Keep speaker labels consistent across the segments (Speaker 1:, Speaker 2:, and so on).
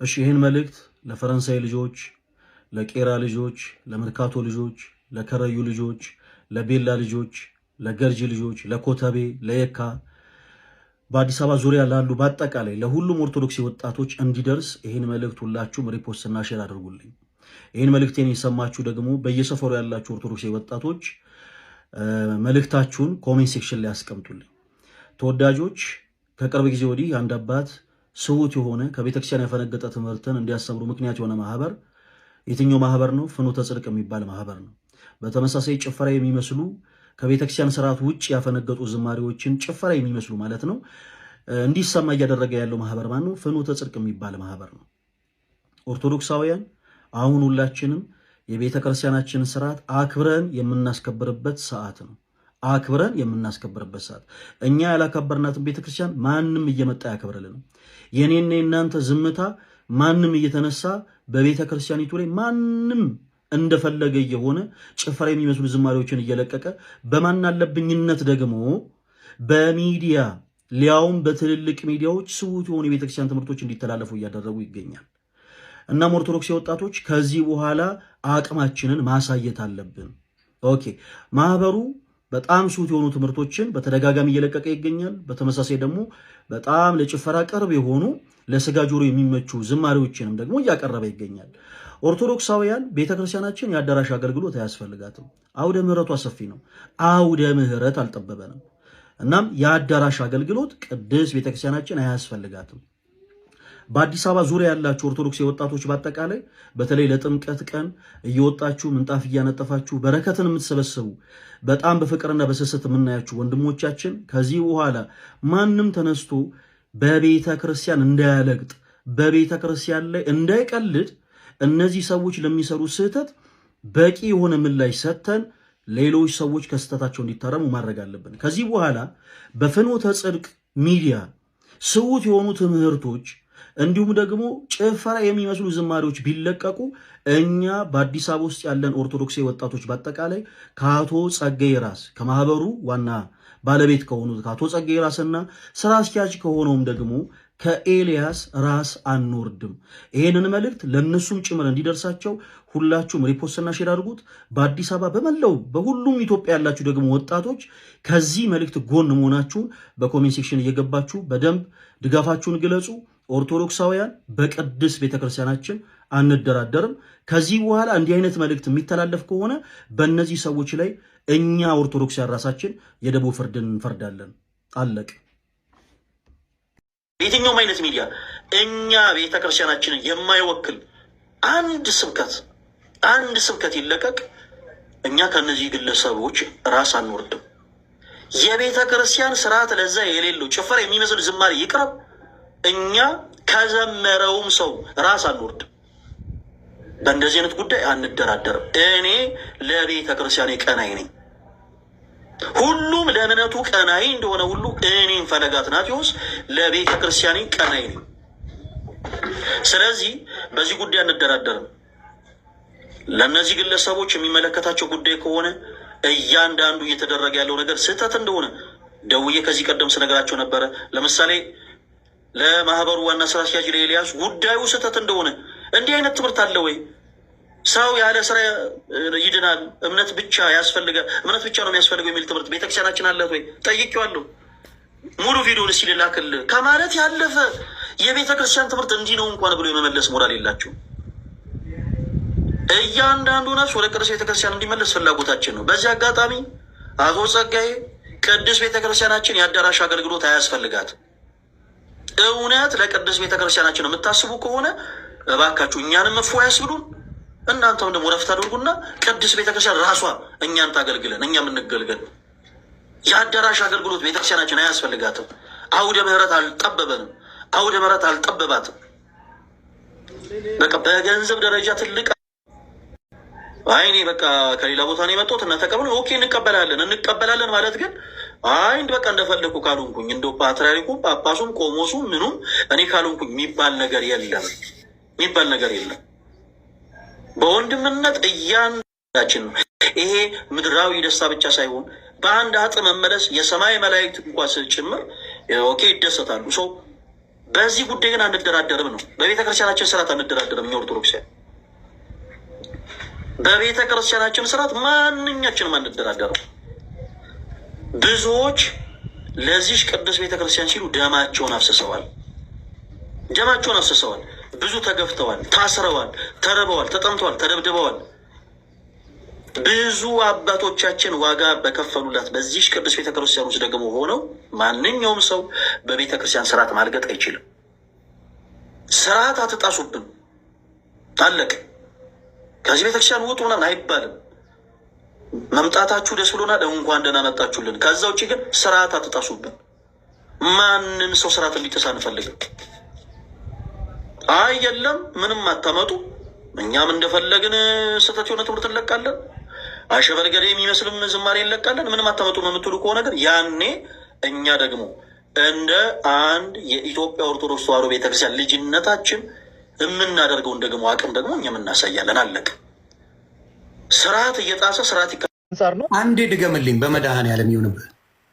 Speaker 1: እሺ ይህን መልእክት ለፈረንሳይ ልጆች፣ ለቄራ ልጆች፣ ለመርካቶ ልጆች፣ ለከረዩ ልጆች፣ ለቤላ ልጆች፣ ለገርጂ ልጆች፣ ለኮተቤ፣ ለየካ በአዲስ አበባ ዙሪያ ላሉ በአጠቃላይ ለሁሉም ኦርቶዶክስ ወጣቶች እንዲደርስ ይህን መልእክት ሁላችሁም ሪፖስትና ሼር አድርጉልኝ። ይህን መልእክቴን የሰማችሁ ደግሞ በየሰፈሩ ያላችሁ ኦርቶዶክስ ወጣቶች መልእክታችሁን ኮሜንት ሴክሽን ላይ አስቀምጡልኝ። ተወዳጆች፣ ከቅርብ ጊዜ ወዲህ አንድ አባት ስውት የሆነ ከቤተክርስቲያን ያፈነገጠ ትምህርትን እንዲያስተምሩ ምክንያት የሆነ ማህበር የትኛው ማህበር ነው? ፍኖተ ጽድቅ የሚባል ማህበር ነው። በተመሳሳይ ጭፈራ የሚመስሉ ከቤተክርስቲያን ስርዓት ውጭ ያፈነገጡ ዝማሬዎችን ጭፈራ የሚመስሉ ማለት ነው እንዲሰማ እያደረገ ያለው ማህበር ማን ነው? ፍኖተ ጽድቅ የሚባል ማህበር ነው። ኦርቶዶክሳውያን አሁን ሁላችንም የቤተክርስቲያናችን ስርዓት አክብረን የምናስከብርበት ሰዓት ነው። አክብረን የምናስከብርበት ሰዓት። እኛ ያላከበርናትን ቤተክርስቲያን ማንም እየመጣ ያከብርልን። የኔና የናንተ ዝምታ ማንም እየተነሳ በቤተክርስቲያኒቱ ላይ ማንም እንደፈለገ የሆነ ጭፈራ የሚመስሉ ዝማሬዎችን እየለቀቀ በማናለብኝነት ደግሞ በሚዲያ ሊያውም በትልልቅ ሚዲያዎች ስውት የሆኑ የቤተክርስቲያን ትምህርቶች እንዲተላለፉ እያደረጉ ይገኛል። እናም ኦርቶዶክስ ወጣቶች ከዚህ በኋላ አቅማችንን ማሳየት አለብን። ኦኬ ማህበሩ በጣም ሱት የሆኑ ትምህርቶችን በተደጋጋሚ እየለቀቀ ይገኛል። በተመሳሳይ ደግሞ በጣም ለጭፈራ ቅርብ የሆኑ ለስጋ ጆሮ የሚመቹ ዝማሬዎችንም ደግሞ እያቀረበ ይገኛል። ኦርቶዶክሳውያን ቤተክርስቲያናችን የአዳራሽ አገልግሎት አያስፈልጋትም። አውደ ምህረቷ ሰፊ ነው። አውደ ምህረት አልጠበበንም። እናም የአዳራሽ አገልግሎት ቅድስት ቤተክርስቲያናችን አያስፈልጋትም። በአዲስ አበባ ዙሪያ ያላችሁ ኦርቶዶክስ ወጣቶች በአጠቃላይ በተለይ ለጥምቀት ቀን እየወጣችሁ ምንጣፍ እያነጠፋችሁ በረከትን የምትሰበስቡ በጣም በፍቅርና በስስት የምናያችሁ ወንድሞቻችን ከዚህ በኋላ ማንም ተነስቶ በቤተ ክርስቲያን እንዳያለግጥ፣ በቤተ ክርስቲያን ላይ እንዳይቀልድ እነዚህ ሰዎች ለሚሰሩ ስህተት በቂ የሆነ ምላሽ ሰጥተን ሌሎች ሰዎች ከስህተታቸው እንዲታረሙ ማድረግ አለብን። ከዚህ በኋላ በፍኖተ ጽድቅ ሚዲያ ስውት የሆኑ ትምህርቶች እንዲሁም ደግሞ ጭፈራ የሚመስሉ ዝማሬዎች ቢለቀቁ እኛ በአዲስ አበባ ውስጥ ያለን ኦርቶዶክሳዊ ወጣቶች በአጠቃላይ ከአቶ ጸጋዬ ራስ ከማህበሩ ዋና ባለቤት ከሆኑት ከአቶ ጸጋዬ ራስና ስራ አስኪያጅ ከሆነውም ደግሞ ከኤልያስ ራስ አንወርድም። ይሄንን መልእክት ለነሱም ጭምር እንዲደርሳቸው ሁላችሁም ሪፖስትና ሼር አድርጉት። በአዲስ አበባ በመላው በሁሉም ኢትዮጵያ ያላችሁ ደግሞ ወጣቶች ከዚህ መልእክት ጎን መሆናችሁን በኮሜንት ሴክሽን እየገባችሁ በደንብ ድጋፋችሁን ግለጹ። ኦርቶዶክሳውያን በቅድስት ቤተክርስቲያናችን አንደራደርም። ከዚህ በኋላ እንዲህ አይነት መልእክት የሚተላለፍ ከሆነ በእነዚህ ሰዎች ላይ እኛ ኦርቶዶክሳውያን ራሳችን የደቦ ፍርድን እንፈርዳለን። አለቅ የትኛውም አይነት ሚዲያ እኛ ቤተክርስቲያናችንን የማይወክል አንድ ስብከት ይለቀቅ፣ እኛ ከነዚህ ግለሰቦች ራስ አንወርድም። የቤተ ክርስቲያን ስርዓት ለዛ የሌለው ጭፈራ የሚመስል ዝማሬ ይቅረብ፣ እኛ ከዘመረውም ሰው ራስ አንወርድም። በእንደዚህ አይነት ጉዳይ አንደራደርም። እኔ ለቤተ ክርስቲያኔ ቀናይ ነኝ። ሁሉም ለእምነቱ ቀናይ እንደሆነ ሁሉ እኔም ፈለገ አትናቴዎስ ለቤተ ክርስቲያኔ ቀናይ ነኝ። ስለዚህ በዚህ ጉዳይ አንደራደርም። ለእነዚህ ግለሰቦች የሚመለከታቸው ጉዳይ ከሆነ እያንዳንዱ እየተደረገ ያለው ነገር ስህተት እንደሆነ ደውዬ ከዚህ ቀደም ስነግራቸው ነበረ። ለምሳሌ ለማህበሩ ዋና ስራ አስኪያጅ ለኤልያስ ጉዳዩ ስህተት እንደሆነ እንዲህ አይነት ትምህርት አለ ወይ? ሰው ያለ ስራ ይድናል፣ እምነት ብቻ ነው የሚያስፈልገው የሚል ትምህርት ቤተክርስቲያናችን አለት ወይ? ጠይቄዋለሁ። ሙሉ ቪዲዮን እስኪ ልላክል ከማለት ያለፈ የቤተክርስቲያን ትምህርት እንዲህ ነው እንኳን ብሎ የመመለስ ሞራል የላቸው። እያንዳንዱ ነፍስ ወደ ቅዱስ ቤተክርስቲያን እንዲመለስ ፍላጎታችን ነው። በዚህ አጋጣሚ አቶ ጸጋዬ ቅዱስ ቤተክርስቲያናችን የአዳራሽ አገልግሎት አያስፈልጋትም። እውነት ለቅዱስ ቤተክርስቲያናችን የምታስቡ ከሆነ እባካችሁ እኛንም እፎ ያስብሉን፣ እናንተም ደግሞ ረፍት አድርጉና ቅዱስ ቤተክርስቲያን ራሷ እኛን ታገልግለን፣ እኛ የምንገልገል። የአዳራሽ አገልግሎት ቤተክርስቲያናችን አያስፈልጋትም። አውደ ምህረት አልጠበበንም፣ አውደ ምህረት አልጠበባትም። በቃ በገንዘብ ደረጃ ትልቅ አይኔ በቃ ከሌላ ቦታ ነው የመጣሁት እና ተቀበሉ። ኦኬ እንቀበላለን ማለት ግን እንደ በቃ እንደፈለኩ ካልሆንኩኝ እንደው ፓትርያርኩ ጳጳሱም ቆሞሱም ምኑም እኔ ካልሆንኩኝ የሚባል ነገር የለም። በወንድምነት እያንዳችን ይሄ ምድራዊ ደስታ ብቻ ሳይሆን በአንድ አጥ መመለስ የሰማይ መላእክት እንኳን ጭምር ኦኬ ይደሰታሉ። ሰው በዚህ ጉዳይ ግን አንደራደርም ነው። በቤተ ክርስቲያናችን ስርዓት አንደራደርም። እኛ ኦርቶዶክሳውያን በቤተ ክርስቲያናችን ስርዓት ማንኛችንም አንደራደርም። ብዙዎች ለዚህ ቅዱስ ቤተ ክርስቲያን ሲሉ ደማቸውን አፍስሰዋል። ብዙ ተገፍተዋል፣ ታስረዋል፣ ተርበዋል፣ ተጠምተዋል፣ ተደብድበዋል። ብዙ አባቶቻችን ዋጋ በከፈሉላት በዚህ ቅዱስ ቤተ ክርስቲያን ውስጥ ደግሞ ሆነው ማንኛውም ሰው በቤተ ክርስቲያን ስርዓት ማልገጥ አይችልም። ስርዓት አትጣሱብን፣ አለቅ። ከዚህ ቤተ ክርስቲያን ውጡ ምናምን አይባልም። መምጣታችሁ ደስ ብሎናል፣ እንኳን ደህና መጣችሁልን። ከዛ ውጭ ግን ስርዓት አትጣሱብን። ማንም ሰው ስርዓት እንዲጥስ አንፈልግም። የለም ምንም አታመጡ፣ እኛም እንደፈለግን ስህተት የሆነ ትምህርት እንለቃለን፣ አሸበርገዴ የሚመስልም ዝማሬ እንለቃለን። ምንም አታመጡ ነው የምትሉ ከሆነ ግን ያኔ እኛ ደግሞ እንደ አንድ የኢትዮጵያ ኦርቶዶክስ ተዋሕዶ ቤተክርስቲያን ልጅነታችን የምናደርገውን ደግሞ አቅም ደግሞ እኛም እናሳያለን። አለቅ። ስርዓት እየጣሰ ስርዓት
Speaker 2: አንጻር ነው። አንዴ ድገምልኝ፣ በመድኃኔዓለም ይሁንብህ።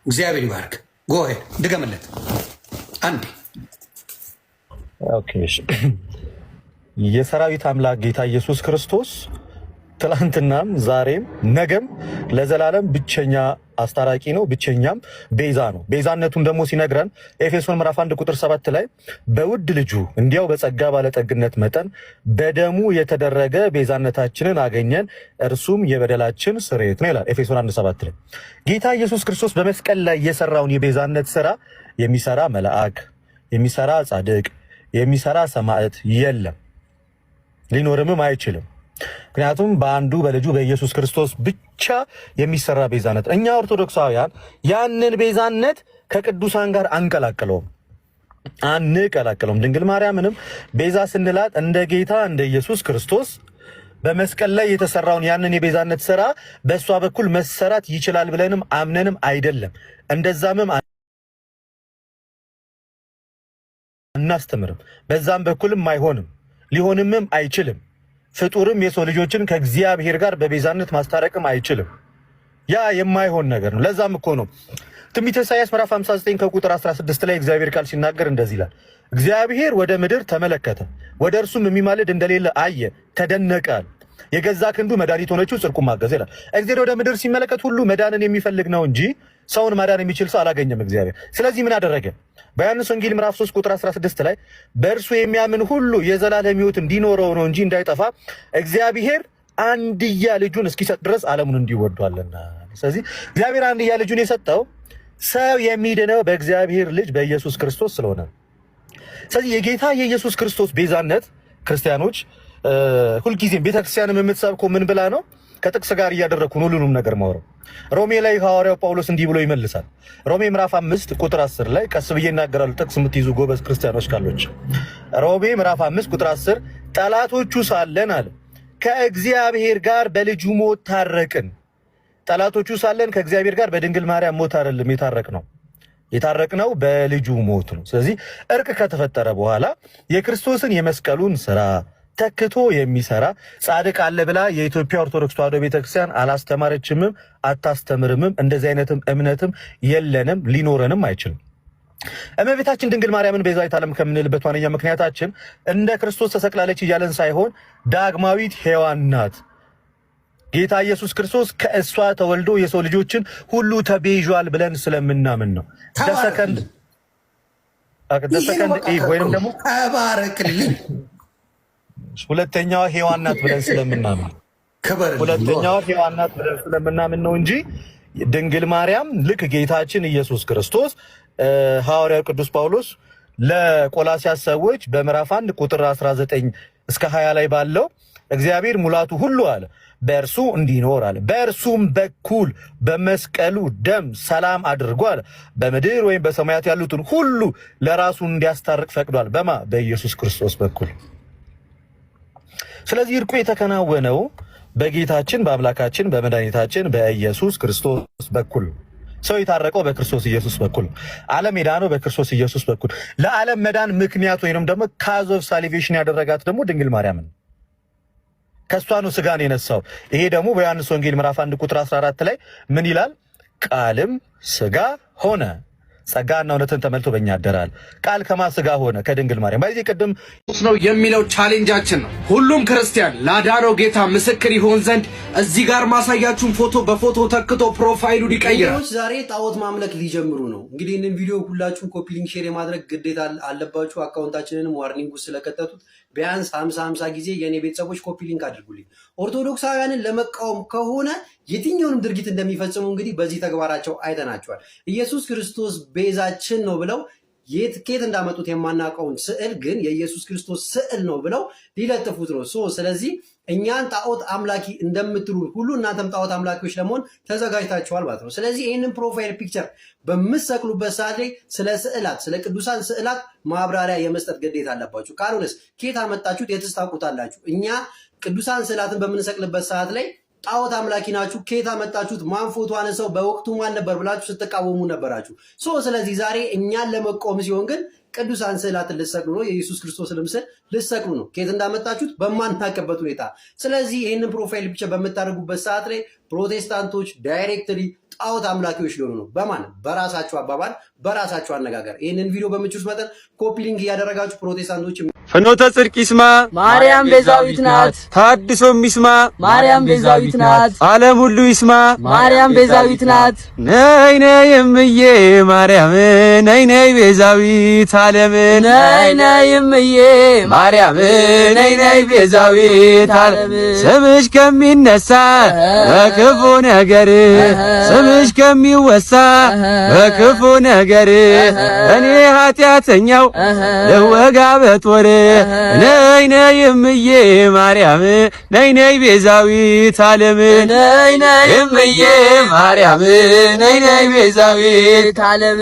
Speaker 2: እግዚአብሔር ይባርክ። ጎሄ ድገምለት አንዴ።
Speaker 3: ኦኬ። የሰራዊት አምላክ ጌታ ኢየሱስ ክርስቶስ ትላንትናም ዛሬም ነገም ለዘላለም ብቸኛ አስታራቂ ነው፣ ብቸኛም ቤዛ ነው። ቤዛነቱን ደግሞ ሲነግረን ኤፌሶን ምዕራፍ 1 ቁጥር 7 ላይ በውድ ልጁ እንዲያው በጸጋ ባለጠግነት መጠን በደሙ የተደረገ ቤዛነታችንን አገኘን፣ እርሱም የበደላችን ስርየት ነው ይላል ኤፌሶን 1:7 ላይ። ጌታ ኢየሱስ ክርስቶስ በመስቀል ላይ የሰራውን የቤዛነት ስራ የሚሰራ መልአክ፣ የሚሰራ ጻድቅ፣ የሚሰራ ሰማዕት የለም፣ ሊኖርምም አይችልም። ምክንያቱም በአንዱ በልጁ በኢየሱስ ክርስቶስ ብቻ የሚሰራ ቤዛነት፣ እኛ ኦርቶዶክሳውያን ያንን ቤዛነት ከቅዱሳን ጋር አንቀላቅለውም። ድንግል ማርያምንም ቤዛ ስንላት እንደ ጌታ እንደ ኢየሱስ ክርስቶስ በመስቀል ላይ የተሰራውን ያንን የቤዛነት ስራ በእሷ በኩል መሰራት ይችላል ብለንም አምነንም አይደለም። እንደዛምም አናስተምርም። በዛም በኩልም አይሆንም፣ ሊሆንምም አይችልም። ፍጡርም የሰው ልጆችን ከእግዚአብሔር ጋር በቤዛነት ማስታረቅም አይችልም። ያ የማይሆን ነገር ነው። ለዛም እኮ ነው ትንቢተ ኢሳይያስ ምዕራፍ 59 ከቁጥር 16 ላይ እግዚአብሔር ቃል ሲናገር እንደዚህ ይላል። እግዚአብሔር ወደ ምድር ተመለከተ፣ ወደ እርሱም የሚማልድ እንደሌለ አየ፣ ተደነቀ። የገዛ ክንዱ መድኃኒት ሆነችው፣ ጽድቁን ማገዘ ይላል። እግዚአብሔር ወደ ምድር ሲመለከት ሁሉ መዳንን የሚፈልግ ነው እንጂ ሰውን ማዳን የሚችል ሰው አላገኘም እግዚአብሔር። ስለዚህ ምን አደረገ? በዮሐንስ ወንጌል ምዕራፍ 3 ቁጥር 16 ላይ በእርሱ የሚያምን ሁሉ የዘላለም ሕይወት እንዲኖረው ነው እንጂ እንዳይጠፋ እግዚአብሔር አንድያ ልጁን እስኪሰጥ ድረስ ዓለሙን እንዲወዷልና። ስለዚህ እግዚአብሔር አንድያ ልጁን የሰጠው ሰው የሚድነው በእግዚአብሔር ልጅ በኢየሱስ ክርስቶስ ስለሆነ። ስለዚህ የጌታ የኢየሱስ ክርስቶስ ቤዛነት ክርስቲያኖች ሁልጊዜም ቤተክርስቲያንም የምትሰብከው ምን ብላ ነው? ከጥቅስ ጋር እያደረግኩን ሁሉንም ነገር ማውረው። ሮሜ ላይ ሐዋርያው ጳውሎስ እንዲህ ብሎ ይመልሳል። ሮሜ ምዕራፍ 5 ቁጥር 10 ላይ ቀስ ብዬ እናገራለሁ፣ ጥቅስ የምትይዙ ጎበዝ ክርስቲያኖች ካሎች። ሮሜ ምዕራፍ 5 ቁጥር 10 ጠላቶቹ ሳለን አለ ከእግዚአብሔር ጋር በልጁ ሞት ታረቅን። ጠላቶቹ ሳለን ከእግዚአብሔር ጋር በድንግል ማርያም ሞት አይደለም የታረቅነው በልጁ ሞት ነው። ስለዚህ እርቅ ከተፈጠረ በኋላ የክርስቶስን የመስቀሉን ስራ ተክቶ የሚሰራ ጻድቅ አለ ብላ የኢትዮጵያ ኦርቶዶክስ ተዋሕዶ ቤተክርስቲያን አላስተማረችምም፣ አታስተምርምም። እንደዚህ አይነትም እምነትም የለንም፣ ሊኖረንም አይችልም። እመቤታችን ድንግል ማርያምን ቤዛዊተ ዓለም ከምንልበት ዋነኛ ምክንያታችን እንደ ክርስቶስ ተሰቅላለች እያለን ሳይሆን ዳግማዊት ሔዋን ናት። ጌታ ኢየሱስ ክርስቶስ ከእሷ ተወልዶ የሰው ልጆችን ሁሉ ተቤዣል ብለን ስለምናምን ነው። ደሰከንድ ወይንም ደግሞ
Speaker 2: ተባረክልኝ
Speaker 3: ሁለተኛዋ ሔዋን ናት ብለን ስለምናምን ነው እንጂ ድንግል ማርያም ልክ ጌታችን ኢየሱስ ክርስቶስ ሐዋርያው ቅዱስ ጳውሎስ ለቆላስያስ ሰዎች በምዕራፍ 1 ቁጥር 19 እስከ 20 ላይ ባለው እግዚአብሔር ሙላቱ ሁሉ አለ በእርሱ እንዲኖር አለ፣ በእርሱም በኩል በመስቀሉ ደም ሰላም አድርጓል፣ በምድር ወይም በሰማያት ያሉትን ሁሉ ለራሱ እንዲያስታርቅ ፈቅዷል። በኢየሱስ ክርስቶስ በኩል። ስለዚህ እርቁ የተከናወነው በጌታችን በአምላካችን በመድኃኒታችን በኢየሱስ ክርስቶስ በኩል ሰው የታረቀው በክርስቶስ ኢየሱስ በኩል ዓለም የዳነው በክርስቶስ ኢየሱስ በኩል ለዓለም መዳን ምክንያት ወይንም ደግሞ ካዝ ኦፍ ሳልቬሽን ያደረጋት ደግሞ ድንግል ማርያምን ከሷ ነው ስጋን የነሳው። ይሄ ደግሞ በዮሐንስ ወንጌል ምዕራፍ 1 ቁጥር 14 ላይ ምን ይላል? ቃልም ስጋ ሆነ ጸጋና እውነትን ተመልቶ በእኛ ያደራል። ቃል ከማን ስጋ ሆነ? ከድንግል ማርያም። በዚህ ቅድም
Speaker 4: ነው የሚለው ቻሌንጃችን ነው። ሁሉም ክርስቲያን ላዳነው ጌታ ምስክር ይሆን ዘንድ እዚህ ጋር ማሳያችሁን ፎቶ በፎቶ ተክቶ ፕሮፋይሉን ይቀይራል።
Speaker 5: ዛሬ ጣዖት ማምለክ ሊጀምሩ ነው። እንግዲህ ይህንን ቪዲዮ ሁላችሁም ኮፒ ሊንክ ሼር የማድረግ ግዴታ አለባችሁ። አካውንታችንንም ዋርኒንግ ውስጥ ስለከተቱት ቢያንስ 50 ጊዜ የኔ ቤተሰቦች ኮፒ ሊንክ አድርጉልኝ። ኦርቶዶክሳውያንን ለመቃወም ከሆነ የትኛውንም ድርጊት እንደሚፈጽሙ እንግዲህ በዚህ ተግባራቸው አይተናቸዋል። ኢየሱስ ክርስቶስ ቤዛችን ነው ብለው ከየት እንዳመጡት የማናውቀውን ስዕል ግን የኢየሱስ ክርስቶስ ስዕል ነው ብለው ሊለጥፉት ነው። ስለዚህ እኛን ጣዖት አምላኪ እንደምትሉ ሁሉ እናንተም ጣዖት አምላኪዎች ለመሆን ተዘጋጅታችኋል ማለት ነው። ስለዚህ ይህንን ፕሮፋይል ፒክቸር በምትሰቅሉበት ሰዓት ላይ ስለ ስዕላት፣ ስለ ቅዱሳን ስዕላት ማብራሪያ የመስጠት ግዴታ አለባችሁ። ካልሆነስ ከየት አመጣችሁት? የትስ ታውቁታላችሁ? እኛ ቅዱሳን ስዕላትን በምንሰቅልበት ሰዓት ላይ ጣዖት አምላኪ ናችሁ፣ ከየት አመጣችሁት? ማን ፎቶ አነሳው? በወቅቱ ማን ነበር ብላችሁ ስትቃወሙ ነበራችሁ። ስለዚህ ዛሬ እኛን ለመቆም ሲሆን ግን ቅዱሳን ስዕላትን ልትሰቅሉ ነው። የኢየሱስ ክርስቶስን ምስል ልትሰቅሉ ነው። ከየት እንዳመጣችሁት በማናውቅበት ሁኔታ። ስለዚህ ይህንን ፕሮፋይል ብቻ በምታደርጉበት ሰዓት ላይ ፕሮቴስታንቶች ዳይሬክትሊ ጣዖት አምላኪዎች ሊሆኑ ነው። በማን? በራሳቸው አባባል፣ በራሳቸው አነጋገር። ይህንን ቪዲዮ በምችሉት መጠን ኮፒ ሊንክ እያደረጋችሁ ፕሮቴስታንቶች
Speaker 6: ፍኖተ ጽድቅ ይስማ ማርያም ቤዛዊት ናት። ታድሶም ይስማ ማርያም ቤዛዊት ናት። ዓለም ሁሉ ይስማ ማርያም ቤዛዊት ናት። ነይ ነይ እምዬ ማርያም ነይ ነይ ቤዛዊት ዓለም ነይ ነይ እምዬ ማርያም ነይ ነይ ቤዛዊት ዓለም ስምሽ ከሚነሳ በክፉ ነገር ስምሽ ከሚወሳ በክፉ ነገር እኔ ኃጢአተኛው ልወጋ በጦር ነይ ነይ እምዬ ማርያም ነይ ነይ ቤዛዊት ዓለም ነይ ነይ እምዬ ማርያም ነይ ነይ ቤዛዊት ዓለም